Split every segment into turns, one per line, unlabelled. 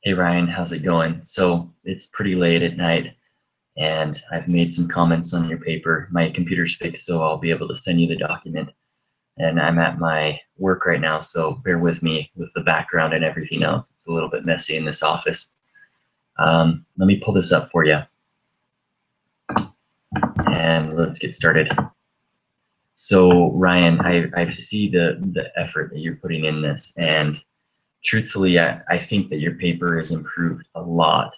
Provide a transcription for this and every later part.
Hey Ryan, how's it going? So it's pretty late at night and I've made some comments on your paper. My computer's fixed, so I'll be able to send you the document. And I'm at my work right now, so bear with me with the background and everything else. It's a little bit messy in this office. Let me pull this up for you and let's get started. So Ryan, I see the effort that you're putting in this, and truthfully, I think that your paper has improved a lot.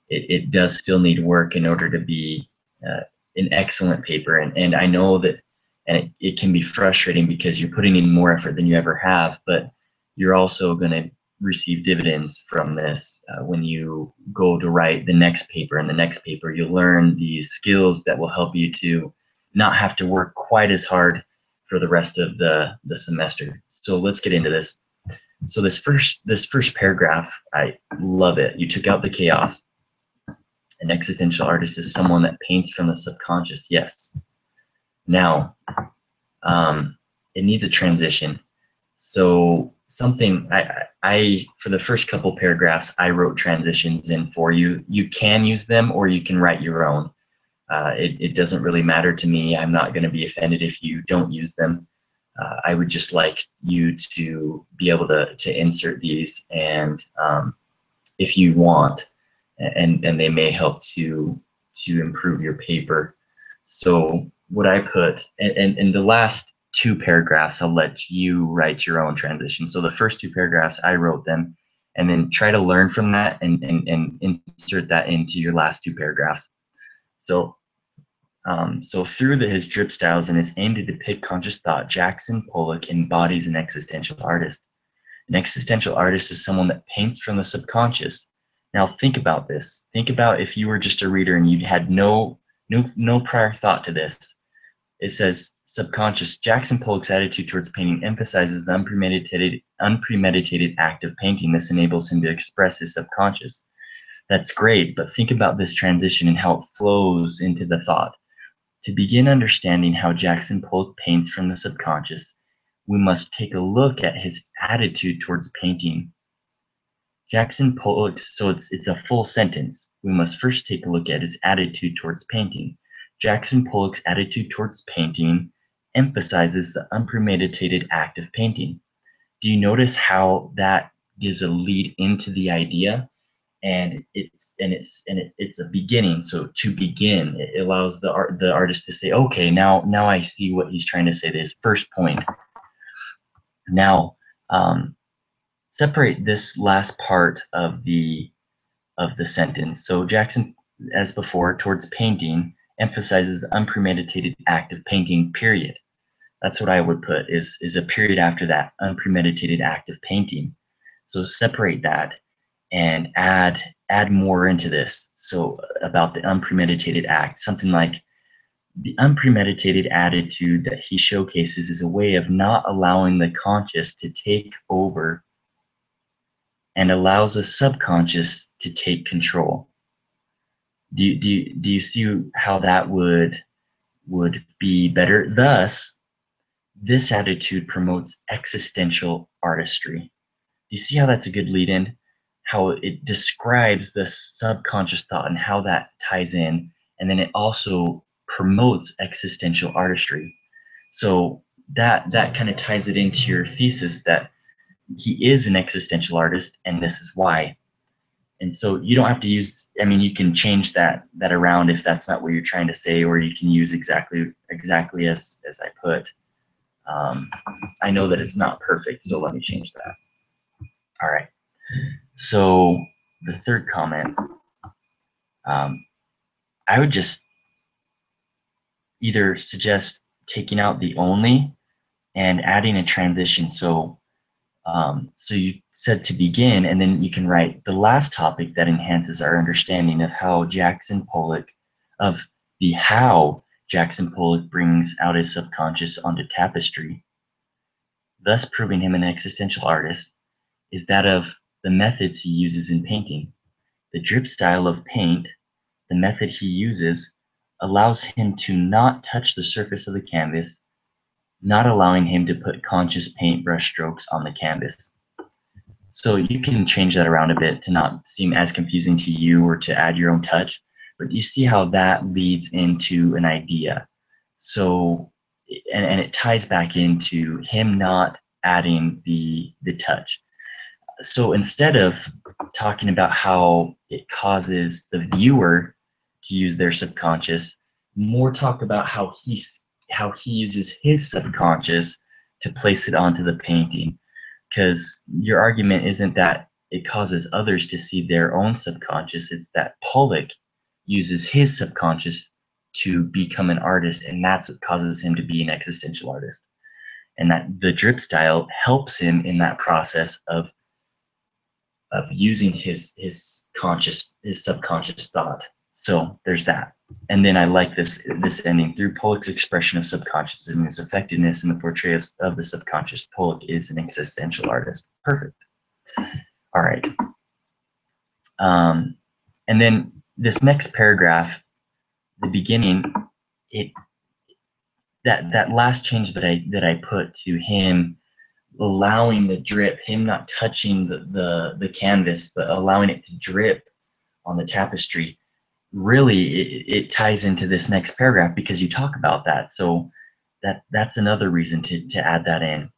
It does still need work in order to be uh, an excellent paper. And I know that, and it can be frustrating because you're putting in more effort than you ever have, but you're also going to receive dividends from this when you go to write the next paper. And the next paper, you'll learn these skills that will help you to not have to work quite as hard for the rest of the semester. So let's get into this. So this first paragraph, I love it. You took out the chaos. An existential artist is someone that paints from the subconscious. Yes. Now, it needs a transition. So something I for the first couple paragraphs, I wrote transitions in for you. You can use them or you can write your own. It doesn't really matter to me. I'm not going to be offended if you don't use them. I would just like you to be able to insert these and if you want, and they may help to improve your paper. So what I put, and in the last two paragraphs, I'll let you write your own transition. So the first two paragraphs, I wrote them, and then try to learn from that and insert that into your last two paragraphs. So so through his drip styles and his aim to depict conscious thought, Jackson Pollock embodies an existential artist. An existential artist is someone that paints from the subconscious. Now think about this. Think about if you were just a reader and you had no prior thought to this. It says subconscious. Jackson Pollock's attitude towards painting emphasizes the unpremeditated act of painting. This enables him to express his subconscious. That's great, but think about this transition and how it flows into the thought. To begin understanding how Jackson Pollock paints from the subconscious, we must take a look at his attitude towards painting. Jackson Pollock, so it's a full sentence. We must first take a look at his attitude towards painting. Jackson Pollock's attitude towards painting emphasizes the unpremeditated act of painting. Do you notice how that gives a lead into the idea? And it's a beginning. So to begin, it allows the artist to say, okay, now I see what he's trying to say. This first point. Now, separate this last part of the sentence. So Jackson, as before, towards painting emphasizes the unpremeditated act of painting. Period. That's what I would put is a period after that unpremeditated act of painting. So separate that and add more into this. So about the unpremeditated act, something like the unpremeditated attitude that he showcases is a way of not allowing the conscious to take over and allows the subconscious to take control. Do you see how that would be better? Thus, this attitude promotes existential artistry. Do you see how that's a good lead in? How it describes the subconscious thought and how that ties in, and then it also promotes existential artistry. So that kind of ties it into your thesis that he is an existential artist, and this is why. And so you don't have to use. I mean, you can change that around if that's not what you're trying to say, or you can use exactly as I put. I know that it's not perfect, so let me change that. All right. So the third comment, I would just either suggest taking out the only and adding a transition. So so you said to begin, and then you can write the last topic that enhances our understanding of how Jackson Pollock brings out his subconscious onto tapestry, thus proving him an existential artist, is that of the methods he uses in painting. The drip style of paint, the method he uses, allows him to not touch the surface of the canvas, not allowing him to put conscious paintbrush strokes on the canvas. So you can change that around a bit to not seem as confusing to you or to add your own touch. But you see how that leads into an idea. So, and it ties back into him not adding the touch. So instead of talking about how it causes the viewer to use their subconscious, more talk about how he uses his subconscious to place it onto the painting. Because your argument isn't that it causes others to see their own subconscious, it's that Pollock uses his subconscious to become an artist, and that's what causes him to be an existential artist. And that the drip style helps him in that process of using his subconscious thought. So there's that. And then I like this ending. Through Pollock's expression of subconscious and his effectiveness in the portrayal of the subconscious, Pollock is an existential artist. Perfect. All right. And then this next paragraph, the beginning, that last change that I put to him allowing the drip, him not touching the canvas, but allowing it to drip on the tapestry, really it ties into this next paragraph because you talk about that. So that's another reason to add that in.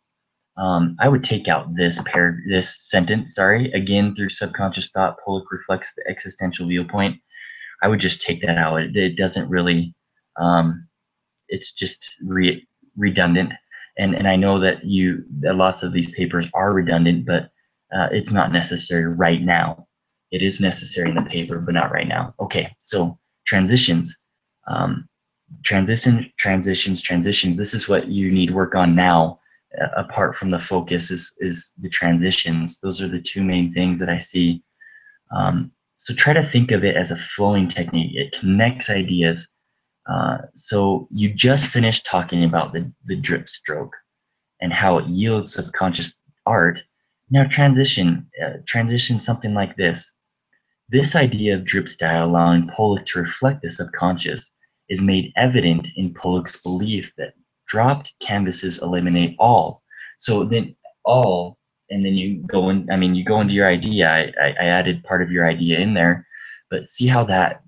I would take out this sentence, again, through subconscious thought, Pollock reflects the existential viewpoint. I would just take that out. It doesn't really, it's just redundant. And I know that lots of these papers are redundant, but it's not necessary right now. It is necessary in the paper, but not right now. Okay, so transitions. Transitions. This is what you need work on now. Apart from the focus is the transitions. Those are the two main things that I see. So try to think of it as a flowing technique. It connects ideas. So you just finished talking about the drip stroke and how it yields subconscious art. Now transition something like this. This idea of drip style allowing Pollock to reflect the subconscious is made evident in Pollock's belief that dropped canvases eliminate all. So then all, and then you go into your idea. I added part of your idea in there, but see how that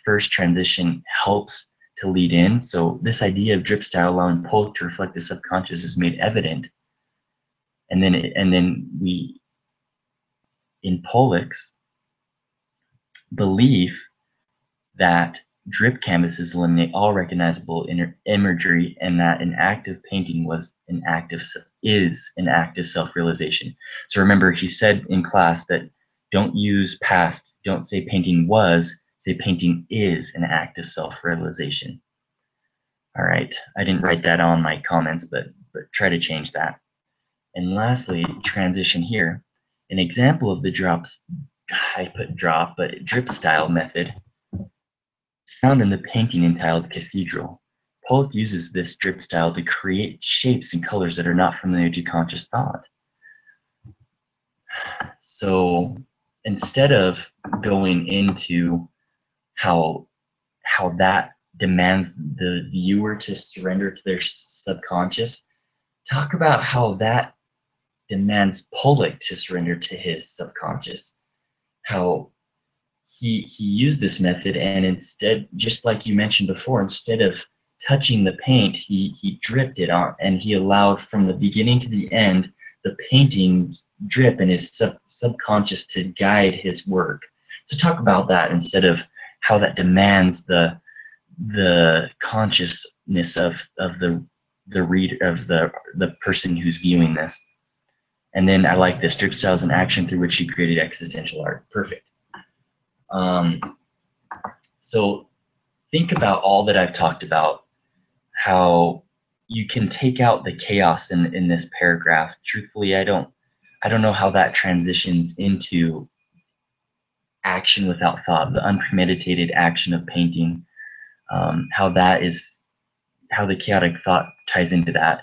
first transition helps to lead in. So this idea of drip style allowing Pollock to reflect the subconscious is made evident. And then we, in Pollock's belief that drip canvases eliminate all recognizable imagery, and that an act of painting is an act of self-realization. So remember, he said in class that don't use past, don't say painting was, say painting is an act of self-realization. All right, I didn't write that on my comments, but try to change that. And lastly, transition here. An example of the drops, I put drop, but drip style method found in the painting entitled Cathedral. Pollock uses this drip style to create shapes and colors that are not familiar to conscious thought. So instead of going into how that demands the viewer to surrender to their subconscious, talk about how that demands Pollock to surrender to his subconscious. How he used this method, and instead, just like you mentioned before, instead of touching the paint, he dripped it on, and he allowed from the beginning to the end the painting drip in his subconscious to guide his work. So talk about that instead of how that demands the consciousness of the reader, of the person who's viewing this. And then I like this, drip style is an action through which he created existential art. Perfect. So think about all that I've talked about, how you can take out the chaos in this paragraph. Truthfully, I don't know how that transitions into action without thought, the unpremeditated action of painting, how the chaotic thought ties into that.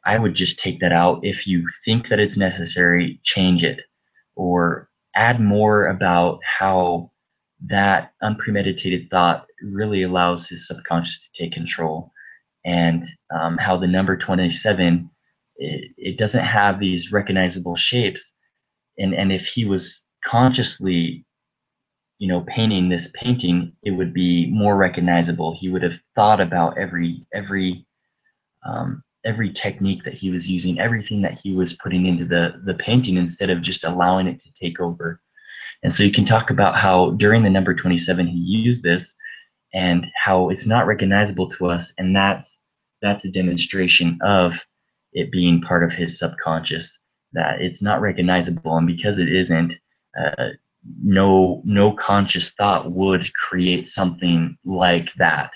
I would just take that out. If you think that it's necessary, change it, or add more about how that unpremeditated thought really allows his subconscious to take control, and how the number 27, it doesn't have these recognizable shapes, and if he was consciously, painting this painting, it would be more recognizable. He would have thought about every technique that he was using, everything that he was putting into the painting, instead of just allowing it to take over. And so you can talk about how during the number 27 he used this, and how it's not recognizable to us, and that's a demonstration of it being part of his subconscious, that it's not recognizable. And because it isn't, uh, no conscious thought would create something like that.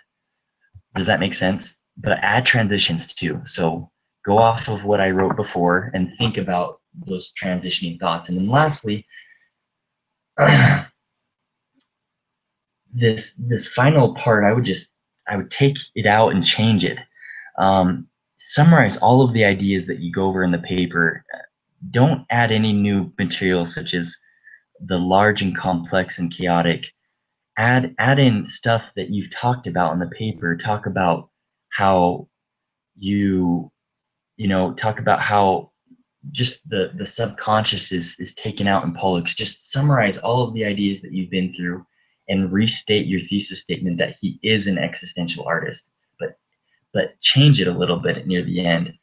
Does that make sense? But add transitions too. So go off of what I wrote before and think about those transitioning thoughts. And then lastly, this final part, I would take it out and change it. Summarize all of the ideas that you go over in the paper. Don't add any new material such as the large and complex and chaotic. Add in stuff that you've talked about in the paper. Talk about how talk about how just the subconscious is taken out in Pollux. Just summarize all of the ideas that you've been through and restate your thesis statement that he is an existential artist, but change it a little bit near the end,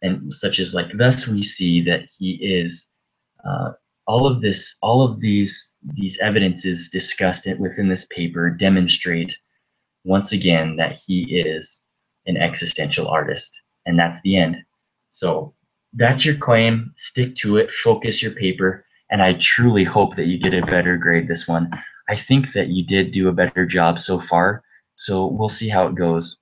and such as like, thus we see that he is, all of these evidences discussed within this paper demonstrate once again that he is an existential artist, and that's the end. So that's your claim. Stick to it. Focus your paper, and I truly hope that you get a better grade this one. I think that you did do a better job so far, so we'll see how it goes.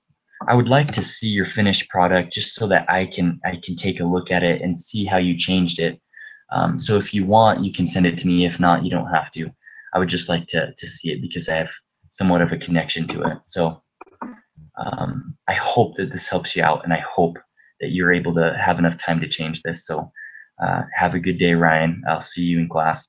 I would like to see your finished product just so that I can take a look at it and see how you changed it. So if you want, you can send it to me. If not, you don't have to. I would just like to see it because I have somewhat of a connection to it. So I hope that this helps you out, and I hope that you're able to have enough time to change this. So have a good day, Ryan. I'll see you in class.